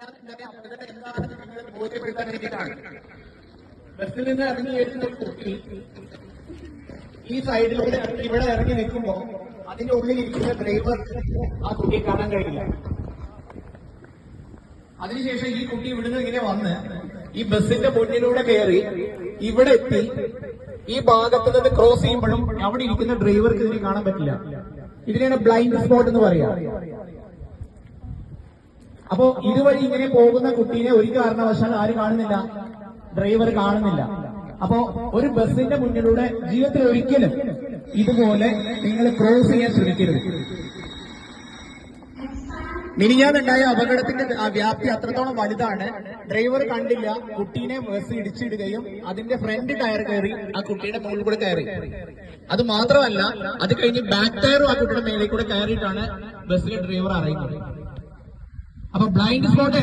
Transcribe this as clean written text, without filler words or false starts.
അപകടം എന്താണെന്ന് നിങ്ങളെ ബോധ്യപ്പെടുത്താൻ വേണ്ടിയിട്ടാണ്. ബസ്സിൽ നിന്ന് ഇറങ്ങി വരുന്ന കുട്ടി ഈ സൈഡിലൂടെ ഇവിടെ ഇറങ്ങി നിൽക്കുമ്പോൾ അതിന്റെ ഉള്ളിലിരിക്കുന്ന ഡ്രൈവർ ആ കുട്ടിയെ കാണാൻ കഴിയില്ല. അതിനുശേഷം ഈ കുട്ടി ഇവിടുന്ന് ഇങ്ങനെ വന്ന് ഈ ബസ്സിന്റെ മുന്നിലൂടെ കയറി ഇവിടെ എത്തി ഈ ഭാഗത്ത് നിന്ന് ക്രോസ് ചെയ്യുമ്പോഴും അവിടെ ഇരിക്കുന്ന ഡ്രൈവർക്ക് ഇതിനെ കാണാൻ പറ്റില്ല. ഇതിനെയാണ് ബ്ലൈൻഡ് സ്പോട്ട് എന്ന് പറയാ. അപ്പോ ഇതുവഴി ഇങ്ങനെ പോകുന്ന കുട്ടീനെ ഒരു കാരണവശാൽ ആര് കാണുന്നില്ല? ഡ്രൈവർ കാണുന്നില്ല. അപ്പോ ഒരു ബസ്സിന്റെ മുന്നിലൂടെ ജീവിതത്തിൽ ഒരിക്കലും ഇതുപോലെ നിങ്ങൾ ക്രോസ് ചെയ്യാൻ ശ്രമിക്കരുത്. മിനിഞ്ഞാന്നുണ്ടായ അപകടത്തിന്റെ വ്യാപ്തി അത്രത്തോളം വലുതാണ്. ഡ്രൈവർ കണ്ടില്ല, കുട്ടീനെ ബസ് ഇടിച്ചിടുകയും അതിന്റെ ഫ്രണ്ട് ടയർ കയറി ആ കുട്ടിയുടെ മുകളിൽ കൂടെ കയറി. അത് മാത്രമല്ല, അത് കഴിഞ്ഞ് ബാക്ക് ടയറും ആ കുട്ടിയുടെ മേലെ കൂടെ കയറിയിട്ടാണ് ബസ്സിലെ ഡ്രൈവർ അറിയുന്നത്. അപ്പൊ ബ്ലൈൻഡ് സ്പോട്ട്